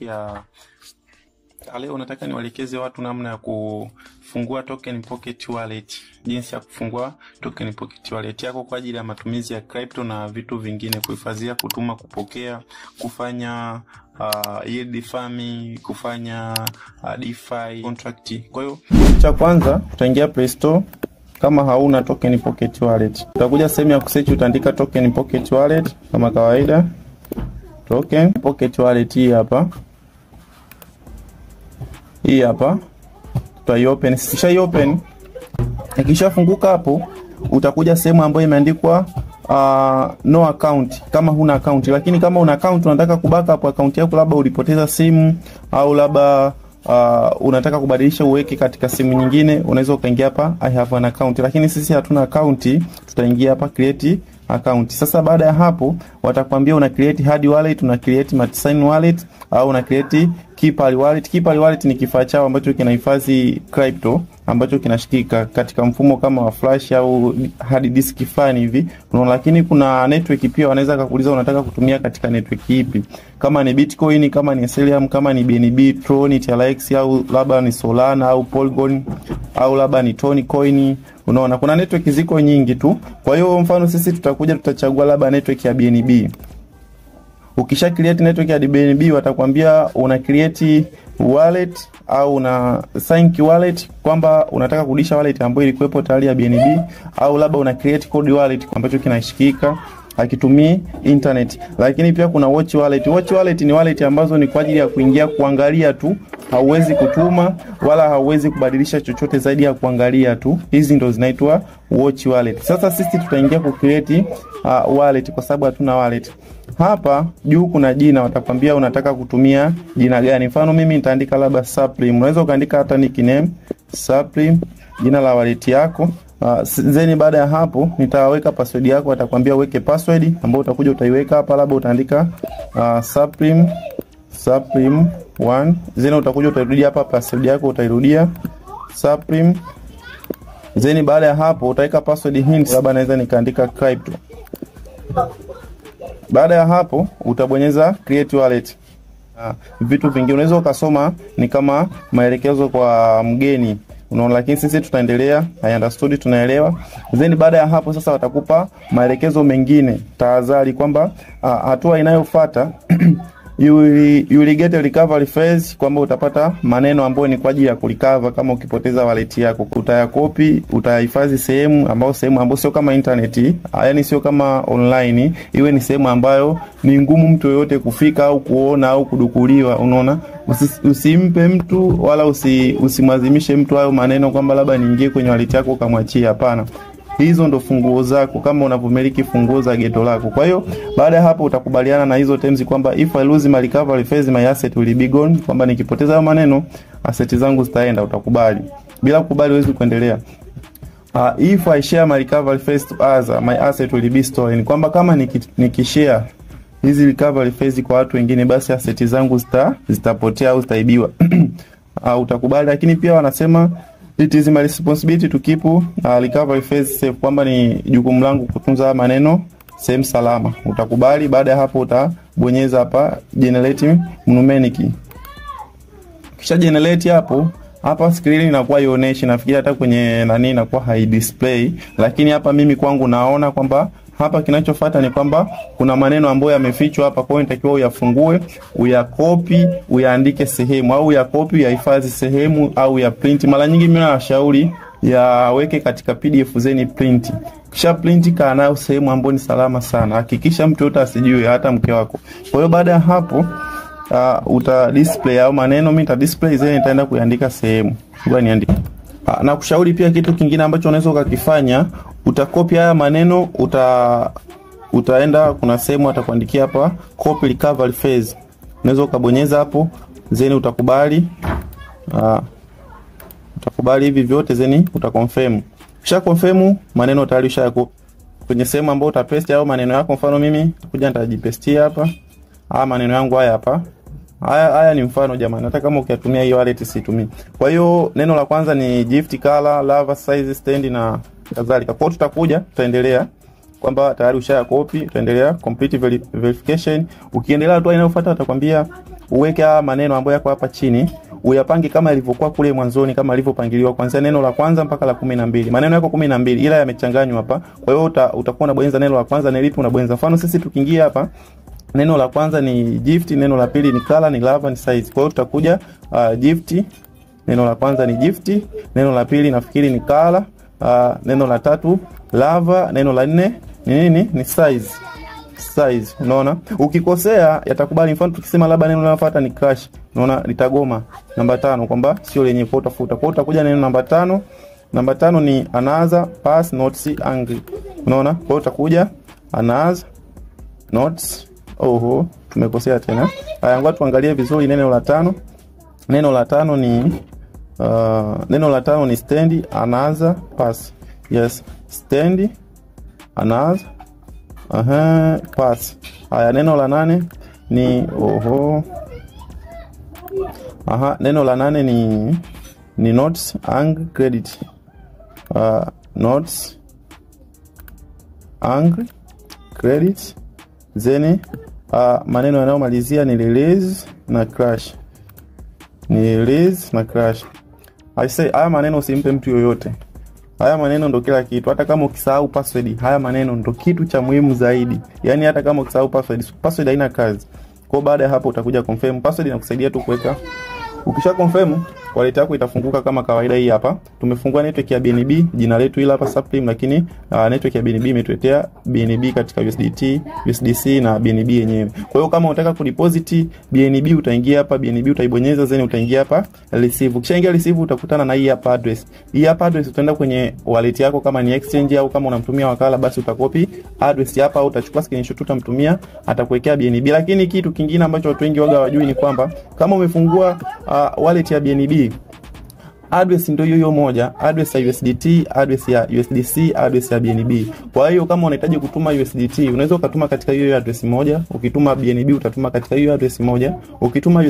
ya leo nataka niwaelekeze watu namna ya kufungua Token Pocket Wallet, jinsi ya kufungua Token Pocket Wallet yako kwa ajili ya matumizi ya crypto na vitu vingine, kuhifadhia, kutuma, kupokea, kufanya yield farming, kufanya DeFi contract. Kwa hiyo cha kwanza utaingia Play Store. Kama hauna Token Pocket Wallet, utakuja sehemu ya kusearch, utaandika Token Pocket Wallet kama kawaida. Token Pocket Wallet hii hapa. Hii hapa tutai-open. Kisha open, ikishafunguka hapo utakuja sehemu ambayo imeandikwa no account kama huna account. Lakini kama una account, unataka kubackup account yako, labda ulipoteza simu au labda unataka kubadilisha uweke katika simu nyingine, unaweza ukaingia hapa I have an account. Lakini sisi hatuna account, tutaingia hapa create account. Sasa baada ya hapo watakwambia una create hard wallet, una create multi-sign wallet au una create Keeper wallet. Keeper wallet ni kifaa chao ambacho kinahifadhi crypto ambacho kinashikika katika mfumo kama wa flash au hard disk fulani hivi. Lakini kuna network pia, wanaweza kukuuliza unataka kutumia katika network ipi, kama ni Bitcoin, kama ni Ethereum, kama ni BNB, Tron, TRX au labda ni Solana au Polygon au labda ni Tony Coin. Unaona kuna network ziko nyingi tu. Kwa hiyo mfano sisi tutachagua labda network ya BNB. Ukisha create network ya BNB watakwambia una create wallet au una sync wallet, kwamba unataka kurudisha wallet ambayo ilikuwepo tayari ya BNB, au labda una create code wallet ambacho kinashikika hakitumii internet. Lakini pia kuna watch wallet. Watch wallet ni wallet ambazo ni kwa ajili ya kuingia kuangalia tu, hauwezi kutuma wala hauwezi kubadilisha chochote zaidi ya kuangalia tu. Hizi ndo zinaitwa watch wallet. Sasa sisi tutaingia ku create wallet kwa sababu hatuna wallet. Hapa juu kuna jina, watakwambia unataka kutumia jina gani. Mfano mimi nitaandika labda Supreme. Unaweza ukaandika hata nickname Supreme, jina la wallet yako. Zeni baada ya hapo nitaweka password yako, watakwambia uweke password ambayo utakuja utaiweka hapa, labda utaandika Supreme 1. Zeni utakuja utairudia hapa password yako, utairudia Supreme. Zeni baada ya hapo utaweka password hint, labda naweza nikaandika crypto. Baada ya hapo utabonyeza create wallet. Vitu vingi unaweza ukasoma ni kama maelekezo kwa mgeni. Unaona, lakini sisi tutaendelea, I understood, tunaelewa. Then baada ya hapo sasa watakupa maelekezo mengine, tahadhari kwamba hatua inayofuata you will get a recovery phase, kwamba utapata maneno ambayo ni kwa ajili ya kurecover kama ukipoteza wallet yako. Utayakopi, utahifadhi sehemu ambayo sio kama internet, yani sio kama online, iwe ni sehemu ambayo ni ngumu mtu yoyote kufika au kuona au kudukuliwa. Unaona, usimpe mtu wala usimwazimishe mtu hayo maneno kwamba labda niingie kwenye wallet yako kamwachia. Hapana. Hizo ndo funguo zako kama unavumiliki funguo za geto lako. Kwa hiyo baada ya hapo utakubaliana na hizo terms kwamba if I lose my recovery phase my asset will be gone, kwamba nikipoteza hayo maneno asset zangu zitaenda. Utakubali. Bila kukubali huwezi kuendelea. If I share my recovery phase to others my asset will be stolen, kwamba kama nikishare hizi recovery phase kwa watu wengine basi asset zangu zitapotea au zitaibiwa. Utakubali. Lakini pia wanasema it is my responsibility to keep recovery phase safe, kwamba ni jukumu langu kutunza maneno sehemu salama. Utakubali. Baada ya hapo utabonyeza hapa generate mnemonic. Kisha generate hapa screen inakuwa ionyeshi, nafikiri hata kwenye nani inakuwa high display, lakini hapa mimi kwangu naona kwamba hapa kinachofuata ni kwamba kuna maneno ambayo yamefichwa hapa, kwa hiyo inatakiwa uyafungue, uyakopi, uyaandike sehemu, au uyakopi uyahifadhi sehemu, au ya print. Mara nyingi mimi nashauri yaweke katika PDF zeni print. Kisha print kaa nayo sehemu ambayo ni salama sana. Hakikisha mtu yote asijue, hata mke wako. Kwa hiyo baada ya hapo uta display au maneno, mimi nita display zeni nitaenda kuandika sehemu. Ngoja niandike. Na kushauri pia kitu kingine ambacho unaweza ukakifanya, utakopi haya maneno, utaenda kuna sehemu atakuandikia hapa copy recovery phase. Unaweza ukabonyeza hapo, zeni utakubali. Utakubali hivi vyote, zeni utaconfirm. Kisha confirm, maneno tayari ushayako kwenye sehemu ambayo utapaste au maneno yako. Mfano mimi kuja nitajipestia hapa. Maneno yangu haya hapa. Haya ni mfano jamani. Hata kama ukitumia hiyo wallet situmii. Kwa hiyo neno la kwanza ni gift color, lava size, stand na kadhalika. Kwa hiyo tutaendelea kwamba tayari ushaya copy, tutaendelea complete verification. Ukiendelea hatua inayofuata atakwambia uweke haya maneno ambayo yako hapa chini, uyapange kama ilivyokuwa kule mwanzoni, kama ilivyopangiliwa kuanzia neno la kwanza mpaka la 12. Maneno yako 12 ila yamechanganywa hapa. Kwa hiyo utakuwa unabonyeza neno la kwanza, ni lipi unabonyeza. Mfano sisi tukiingia hapa, neno la kwanza ni gift, neno la pili ni color, ni love and size. Kwa hiyo tutakuja gift, neno la kwanza ni gift, neno la pili nafikiri ni color, neno la tatu love, neno la nne ni nini? Ni size. Size, unaona? Ukikosea yatakubali. Mfano tukisema labda neno linalofuata ni crush, unaona litagoma namba 5 kwamba sio lenye kwa utafuta. Kwa hiyo utakuja neno namba 5. Namba 5 ni another, pass, notes, angry. Unaona? Kwa hiyo utakuja another, notes. Oho, tumekosea tena. Haya, ngoja tuangalie vizuri neno la 5. Neno la 5 ni stand, another, pass. Yes, stand, another, pass. Haya, neno la 8 ni neno la 8 ni notes, angry, credit. Notes, angry, credit. Then maneno yanayomalizia ni release na crash. Ni release na crash. I say haya maneno usimpe mtu yoyote. Haya maneno ndo kila kitu. Hata kama ukisahau password, haya maneno ndo kitu cha muhimu zaidi. Yaani hata kama ukisahau password haina kazi. Kwa baada ya hapo utakuja confirm password na kusaidia tu kuweka. Ukisha confirm, wallet yako itafunguka kama kawaida. Hii hapa tumefungua network ya BNB, jina letu hili hapa Supreme, lakini network ya BNB imetuletea BNB katika USDT, USDC na BNB yenyewe. Kwa hiyo kama unataka kudeposit BNB utaingia hapa BNB, utaibonyeza, then utaingia hapa receive. Ukishaingia receive utakutana na hii hapa address. Hii hapa address utaenda kwenye wallet yako, kama ni exchange au kama unamtumia wakala, basi utakopi address hapa au utachukua screenshot utamtumia, atakuwekea BNB. Lakini kitu kingine ambacho watu wengi waga wajui ni kwamba kama umefungua wallet ya BNB, address ndio hiyo moja, address ya USDT, address ya USDC, address ya BNB. Kwa hiyo kama unahitaji kutuma USDT, unaweza ukatuma katika hiyo address moja. Ukituma BNB utatuma katika hiyo address moja. Ukituma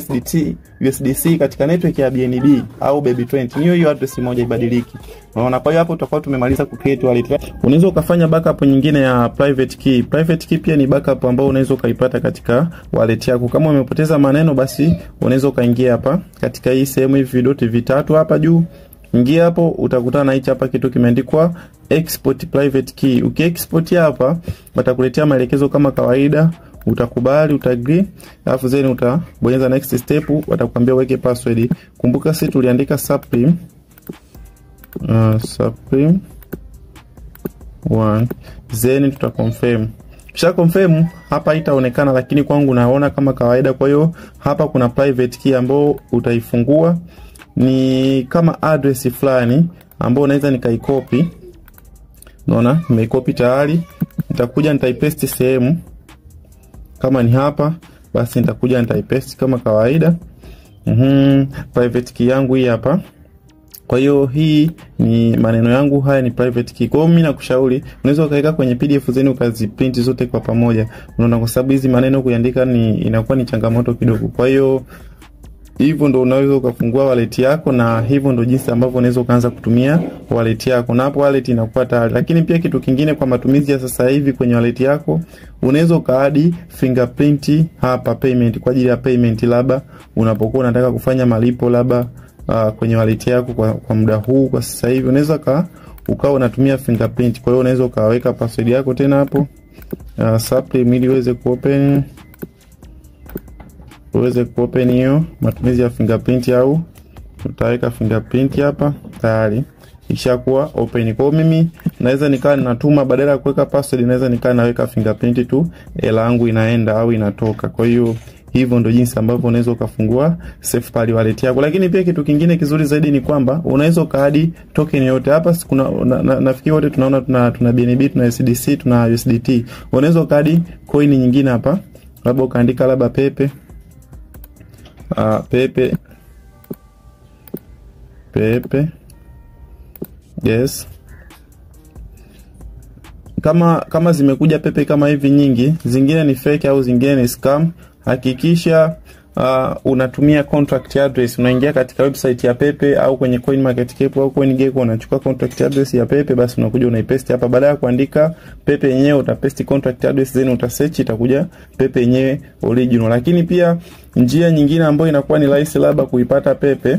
USDC katika network ya BNB au Baby20, ni hiyo address moja, ibadiliki. Unaona? Kwa hiyo hapo tutakuwa tumemaliza ku create wallet. Unaweza ukafanya backup nyingine ya private key. Private key pia ni backup ambao unaweza ukaipata katika wallet yako. Kama umepoteza maneno, basi unaweza ukaingia hapa katika hii sehemu, hivi vidoti vitatu hapa juu. Ingia hapo, utakutana na hichi hapa kitu kimeandikwa export private key. Ukiexport hapa watakuletea maelekezo kama kawaida, utakubali, utaagree, alafu then utabonyeza next step, watakwambia uweke password. Kumbuka sisi tuliandika Supreme Supreme 1, then tutaconfirm. Kisha confirm hapa itaonekana, lakini kwangu naona kama kawaida. Kwa hiyo hapa kuna private key ambao utaifungua, ni kama address fulani ambao unaweza nikaikopi. Unaona, nimeikopi tayari. Nitakuja nitaipaste sehemu kama ni hapa, basi nitakuja nitaipaste kama kawaida. Private key yangu hii hapa. Kwa hiyo hii ni maneno yangu, haya ni private key. Kwa hiyo mimi nakushauri unaweza ukaweka kwenye PDF zenu ukaziprint zote kwa pamoja. Unaona, kwa sababu hizi maneno kuandika inakuwa ni changamoto kidogo. Kwa hiyo hivyo ndo unaweza ukafungua wallet yako, na hivyo ndo jinsi ambavyo unaweza ukaanza kutumia wallet yako, na hapo wallet inakuwa tayari. Lakini pia kitu kingine kwa matumizi ya sasa hivi kwenye wallet yako, unaweza ukaadi fingerprint hapa payment, kwa ajili ya payment, labda unapokuwa unataka kufanya malipo labda kwenye wallet yako kwa muda huu, kwa sasa hivi unaweza ukawa unatumia fingerprint. Kwa hiyo unaweza ukaweka password yako tena hapo Supreme ili uweze kuopen hiyo matumizi ya fingerprint, au utaweka fingerprint hapa tayari ishakuwa open. Kwa mimi naweza nikaa ninatuma, badala ya kuweka password naweza nikaa naweka fingerprint tu, hela yangu inaenda au inatoka. Kwa hiyo hivyo ndo jinsi ambavyo unaweza ukafungua SafePal wallet yako. Lakini pia kitu kingine kizuri zaidi ni kwamba unaweza ukaadi token yote hapa. Kuna nafikiri wote tunaona tuna BNB, tuna USDC, tuna USDT. Unaweza ukaadi coin nyingine hapa, labda ukaandika labda Pepe. Pepe. Yes. Kama zimekuja Pepe kama hivi nyingi, zingine ni fake au zingine ni scam, hakikisha unatumia contract address, unaingia katika website ya Pepe au kwenye CoinMarketCap au CoinGecko, unachukua contract address ya Pepe, basi unakuja unaipaste hapa. Baada ya kuandika Pepe yenyewe utapaste contract address, then utasearch, itakuja Pepe yenyewe original. Lakini pia njia nyingine ambayo inakuwa ni rahisi labda kuipata Pepe,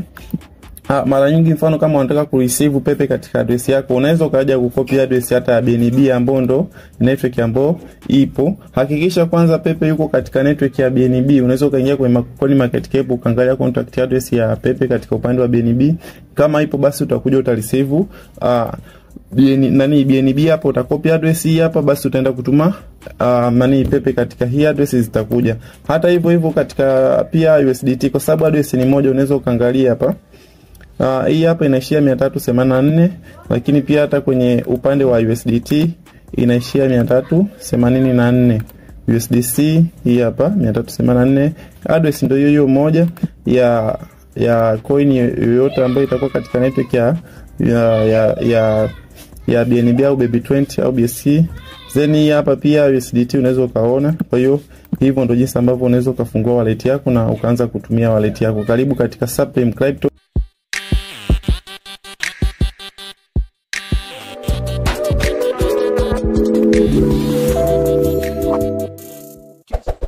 mara nyingi mfano kama unataka kureceive Pepe katika address yako, unaweza ukaja kucopy address hata ya BNB ambayo ndo network ambayo ipo. Hakikisha kwanza Pepe yuko katika network ya BNB. Unaweza ukaingia kwenye CoinMarketCap ukaangalia contract address ya Pepe katika upande wa BNB. Kama ipo basi utakuja utareceive BNB hapo, utacopy address hii hapa, basi utaenda kutuma Pepe katika hii address zitakuja. Hata hivyo katika pia USDT, kwa sababu address ni moja, unaweza ukaangalia hapa. Hii hapa inaishia 384, lakini pia hata kwenye upande wa USDT inaishia 384. USDC hii hapa 384. Address ndio hiyo moja ya coin yoyote ambayo itakuwa katika network ya BNB au Baby20 au BSC. Then hii hapa pia USDT unaweza ukaona. Kwa hiyo hivyo ndio jinsi ambavyo unaweza ukafungua wallet yako na ukaanza kutumia wallet yako. Karibu katika Supreme Crypto.